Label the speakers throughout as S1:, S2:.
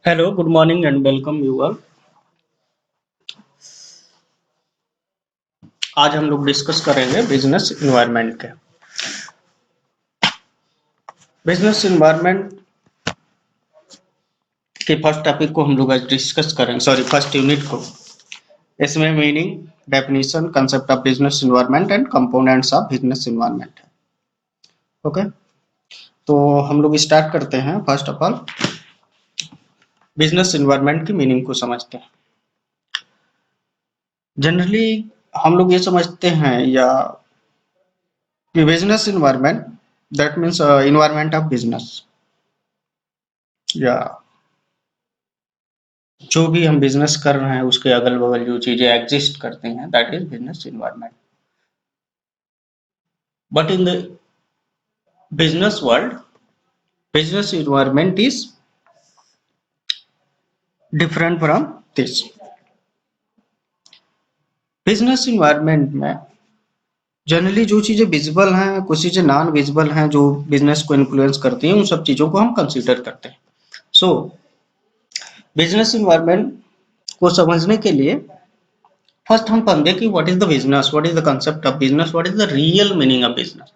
S1: Hello, good morning and welcome you all. आज हम लोग डिस्कस करेंगे बिजनेस इन्वायरमेंट के। बिजनेस इन्वायरमेंट के फर्स्ट टॉपिक को हम लोग आज डिस्कस करेंगे, सॉरी फर्स्ट यूनिट को। इसमें meaning, definition, concept of business environment and components of business environment है। ओके, तो हम लोग स्टार्ट करते हैं। First of all business environment की मीनिंग को समझते हैं। जनरली हम लोग ये समझते हैं या कि business environment that means environment of business, या जो भी हम बिजनेस कर रहे हैं उसके अगल बगल जो चीजें एग्जिस्ट करती हैं that is business environment. But in the business world business environment is different from this. Business environment में जनरली जो चीजें विजिबल हैं, कुछ चीजें नॉन विजिबल हैं जो बिजनेस को इन्फ्लुएंस करती हैं, उन सब चीजों को हम कंसीडर करते हैं। सो बिजनेस इन्वायरमेंट को समझने के लिए फर्स्ट हम समझे कि what is the business, what is the concept of business, what is the real meaning of business.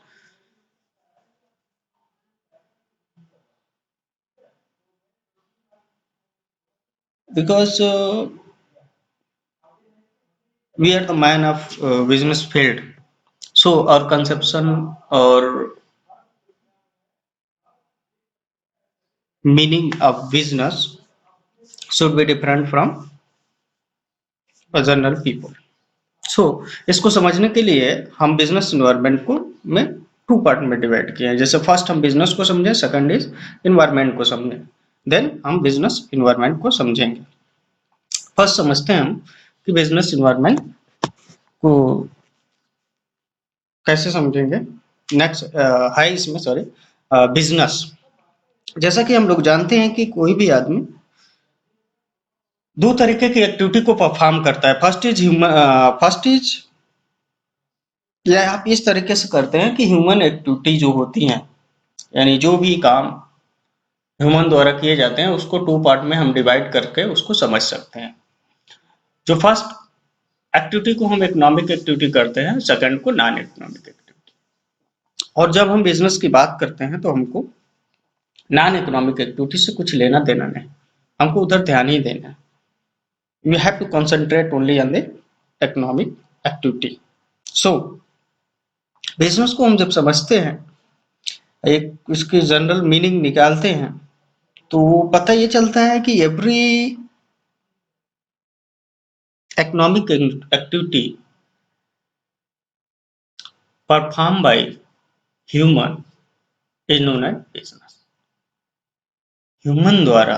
S1: Because we are the man of business field, so our conception or meaning of business should be different from general people. So इसको समझने के लिए हम business environment को में two part में divide किए हैं। जैसे फर्स्ट हम बिजनेस को समझें, सेकंड इज इन्वायरमेंट को समझें, देन हम बिजनेस इन्वायरमेंट को समझेंगे। फर्स्ट समझते हैं हम कि बिजनेस इन्वायरमेंट को कैसे समझेंगे। नेक्स्ट है इसमें, सॉरी, बिजनेस। जैसा कि हम लोग जानते हैं कि कोई भी आदमी दो तरीके की एक्टिविटी को परफॉर्म करता है। फर्स्ट इज या आप इस तरीके से करते हैं कि ह्यूमन एक्टिविटी जो होती हैं, यानी जो भी काम ह्यूमन द्वारा किए जाते हैं उसको टू पार्ट में हम डिवाइड करके उसको समझ सकते हैं। जो फर्स्ट एक्टिविटी को हम इकोनॉमिक एक्टिविटी करते हैं, सेकंड को नॉन इकोनॉमिक एक्टिविटी। और जब हम बिजनेस की बात करते हैं तो हमको नॉन इकोनॉमिक एक्टिविटी से कुछ लेना देना नहीं, हमको उधर ध्यान ही देना है। You have to concentrate only on the economic activity. So business को हम जब समझते हैं, एक इसकी जनरल मीनिंग निकालते हैं, तो पता ये चलता है कि every economic activity perform by human is known as business. Human द्वारा,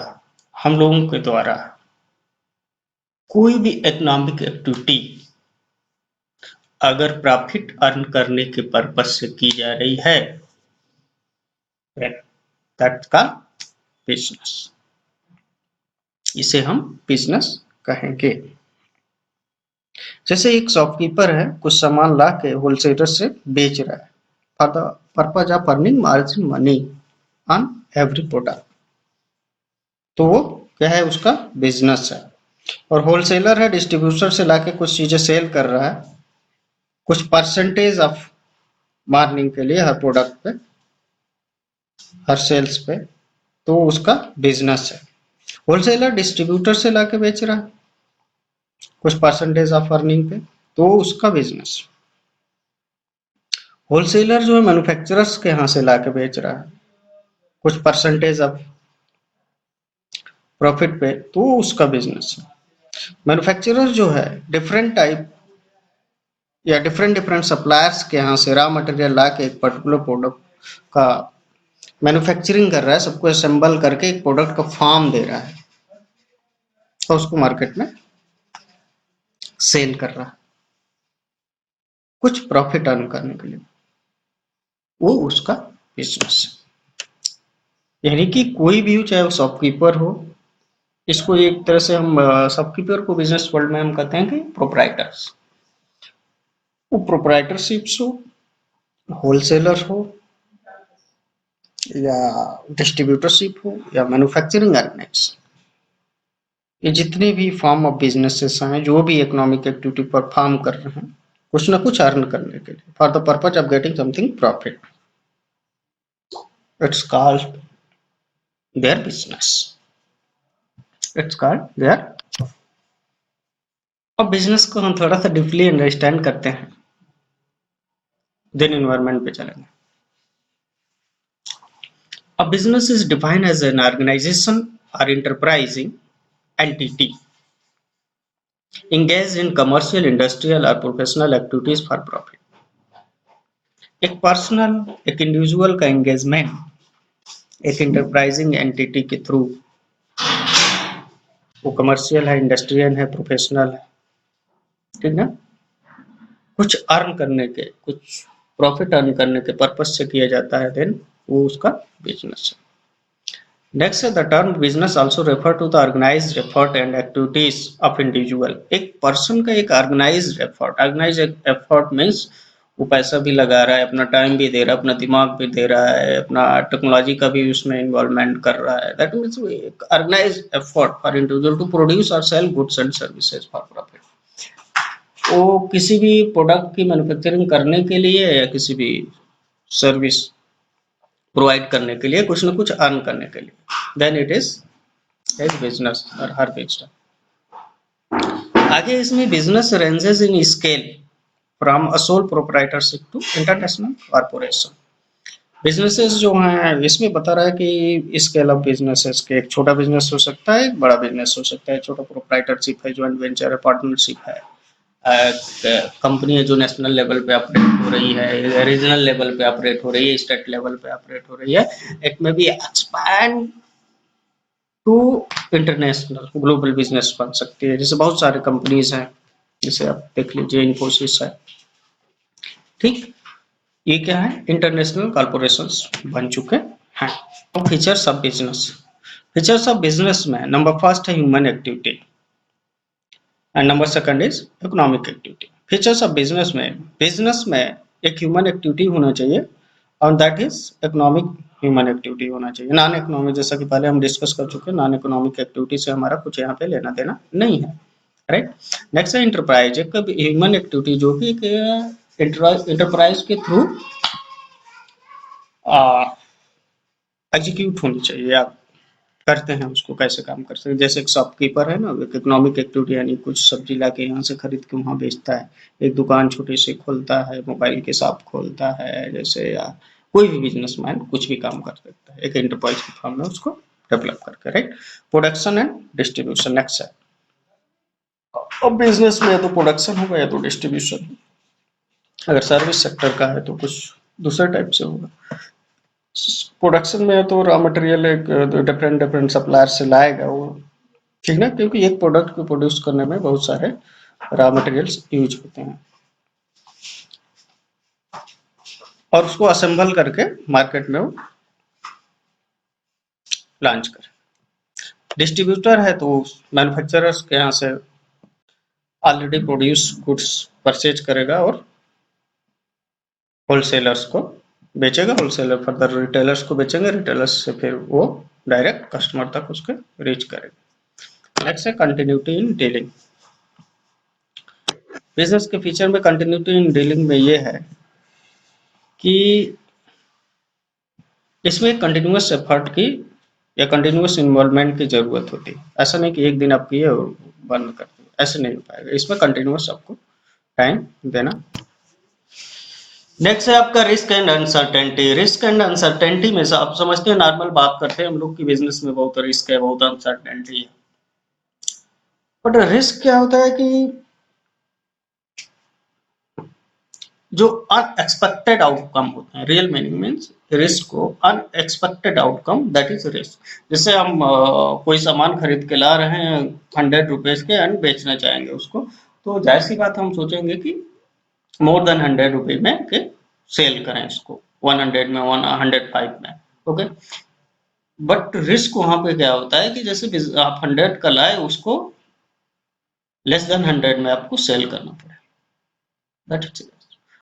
S1: हम लोगों के द्वारा कोई भी इकोनॉमिक एक्टिविटी अगर प्रॉफिट अर्न करने के पर्पज से की जा रही है, दैट्स का बिजनेस, इसे हम बिजनेस कहेंगे। जैसे एक शॉपकीपर है, कुछ सामान ला के होलसेलर से बेच रहा है for the purpose of earning margin money on every product, तो वो क्या है, उसका बिजनेस है। और होलसेलर है, डिस्ट्रीब्यूटर से लाके कुछ चीजें सेल कर रहा है कुछ परसेंटेज ऑफ मार्जिन के लिए हर प्रोडक्ट पे, हर सेल्स पे, तो उसका बिजनेस है। होलसेलर डिस्ट्रीब्यूटर से लाके बेच रहा है कुछ परसेंटेज ऑफ अर्निंग पे, तो उसका बिजनेस। होलसेलर जो है मैन्युफैक्चरर्स के यहाँ से लाके बेच रहा है कुछ परसेंटेज ऑफ प्रॉफिट पे, तो उसका बिजनेस है। मैन्युफैक्चरर जो है डिफरेंट टाइप या डिफरेंट डिफरेंट सप्लायर्स के यहाँ से रॉ मटेरियल ला के एक पर्टिकुलर प्रोडक्ट का मैन्युफैक्चरिंग कर रहा है, सबको असेंबल करके एक प्रोडक्ट का फॉर्म दे रहा है और उसको मार्केट में सेल कर रहा है कुछ प्रॉफिट अर्न करने के लिए, वो उसका बिजनेस है। यानी कि कोई भी हो, चाहे वो शॉपकीपर हो, इसको एक तरह से हम शॉपकीपर को बिजनेस वर्ल्ड में हम कहते हैं कि प्रोप्राइटर्स। वो प्रोप्राइटरशिप्स हो, होलसेलर हो, या डिस्ट्रीब्यूटरशिप हो, या मैन्युफैक्चरिंग ऑर्गेनाइजेशन, ये जितने भी फॉर्म ऑफ बिजनेसेस हैं, जो भी इकोनॉमिक एक्टिविटी परफॉर्म कर रहे हैं, कुछ ना कुछ अर्न करने के लिए, for the purpose of getting something profit, it's called there business, it's called there. अब बिजनेस को हम थोड़ा सा डीपली अंडरस्टैंड करते हैं, देन एनवायरनमेंट पे चलेंगे। A business is defined as an organization or enterprising entity engaged in commercial, industrial or professional activities for profit। एक पर्सनल, एक इंडिविजुअल का एंगेजमेंट एक इंटरप्राइजिंग एंटिटी के थ्रू, वो कमर्शियल है, इंडस्ट्रियल है, प्रोफेशनल है, ठीक है, कुछ अर्न करने के, कुछ प्रॉफिट अर्न करने के पर्पज से किया जाता है, देन वो उसका बिजनेस है। Next, the term business also refer to the organized effort and activities of individual। एक पर्सन का एक organized effort means वो पैसा भी लगा रहा है, अपना टाइम भी दे रहा है, अपना दिमाग भी दे रहा है, अपना टेक्नोलॉजी का भी उसमें इन्वॉल्वमेंट कर रहा है। दैट मीन्स एक organised effort for individual to produce और sell goods and services for profit. वो किसी भी प्रोडक्ट की मैन्युफैक्चरिंग करने के लिए या किसी भी सर्विस प्रोवाइड करने के लिए, कुछ ना कुछ अर्न करने के लिए, then it is as business और हर बिजनेस। आगे इसमें business ranges in scale from a sole proprietorship to international corporation. Businesses जो हैं इसमें बता रहा है कि स्केल ऑफ बिजनेसेस के, एक छोटा बिजनेस हो सकता है, एक बड़ा बिजनेस हो सकता है। छोटा प्रोप्राइटरशिप है, ज्वाइंट वेंचर है, पार्टनरशिप है, कंपनी है जो नेशनल लेवल पे ऑपरेट हो रही है, रीजनल लेवल पे ऑपरेट हो रही है, स्टेट लेवल पे ऑपरेट हो रही है। इट में भी expand to international global business बन सकती है। जैसे बहुत सारे कंपनीज हैं, जैसे आप देख लीजिए इन्फोसिस है, ठीक, ये क्या है, इंटरनेशनल कॉर्पोरेशंस बन चुके हैं। तो features of business, features of business में नंबर फर्स्ट है human activity and number second is economic activity. Features of business में एक ह्यूमन एक्टिविटी होना चाहिए और that is economic human activity होना चाहिए। नॉन इकोनॉमिक, जैसा कि पहले हम डिस्कस कर चुके हैं, नॉन इकोनॉमिक एक्टिविटी से हमारा कुछ यहाँ पे लेना देना नहीं है, राइट। नेक्स्ट है इंटरप्राइज, एक ह्यूमन एक्टिविटी जो कि इंटरप्राइज के थ्रू एग्जीक्यूट होनी चाहिए। आप करते हैं उसको, कैसे काम कर सकते हैं। जैसे एक शॉपकीपर है ना, एक इकोनॉमिक एक्टिविटी, यानी कुछ सब्जी ला के यहाँ से खरीद के वहाँ बेचता है। एक दुकान छोटी सी खोलता है, मोबाइल के शॉप खोलता है, जैसे, या कोई भी बिजनेसमैन कुछ भी काम कर सकता है एक एंटरप्राइज के फॉर्म में उसको डेवलप करके, right. Production and distribution next है। अब बिजनेस में या तो प्रोडक्शन होगा या तो डिस्ट्रीब्यूशन। अगर सर्विस सेक्टर का है तो कुछ दूसरे टाइप से होगा। प्रोडक्शन में तो रॉ मटेरियल एक डिफरेंट सप्लायर से लाएगा वो, ठीक ना, क्योंकि एक प्रोडक्ट को प्रोड्यूस करने में बहुत सारे रॉ मटेरियल्स यूज होते हैं और उसको असेंबल करके मार्केट में वो लॉन्च करे। डिस्ट्रीब्यूटर है तो मैन्युफैक्चरर्स के यहाँ से ऑलरेडी प्रोड्यूस गुड्स परचेज करेगा और होलसेलर्स को बेचेगा, होलसेलर फर्दर रिटेलर्स को बेचेंगे, रिटेलर्स से फिर वो डायरेक्ट कस्टमर तक उसके रीच करेगा। नेक्स्ट है कंटिन्यूटी इन डीलिंग। बिजनेस के फीचर में कंटिन्यूटी इन डीलिंग में ये है कि इसमें कंटिन्यूअस एफर्ट की या कंटिन्यूअस इन्वॉल्वमेंट की जरूरत होती है। ऐसा नहीं कि एक दिन आप किए और बंद कर दिए, ऐसे नहीं हो पाएगा। इसमें कंटिन्यूअस आपको टाइम देना। नेक्स्ट है आपका risk and uncertainty. Risk and uncertainty में से आप समझते हैं, नॉर्मल बात करते हैं हम लोग की बिजनेस में बहुत रिस्क है, बहुत अनसर्टेनिटी है। बट रिस्क क्या होता है कि जो अनएक्सपेक्टेड आउटकम होते हैं, रियल मीनिंग मीन्स रिस्क को unexpected outcome, that is risk. जैसे हम कोई सामान खरीद के ला रहे हैं 100 रुपीज के एंड बेचना चाहेंगे उसको, तो जाहिर सी बात हम सोचेंगे कि मोर देन 100 रुपीज में के सेल करें इसको, 100 में, 105 में, ओके। बट रिस्क वहां पे क्या होता है कि जैसे आप 100 का लाए, उसको लेस देन 100 में आपको सेल करना पड़े, दैट इज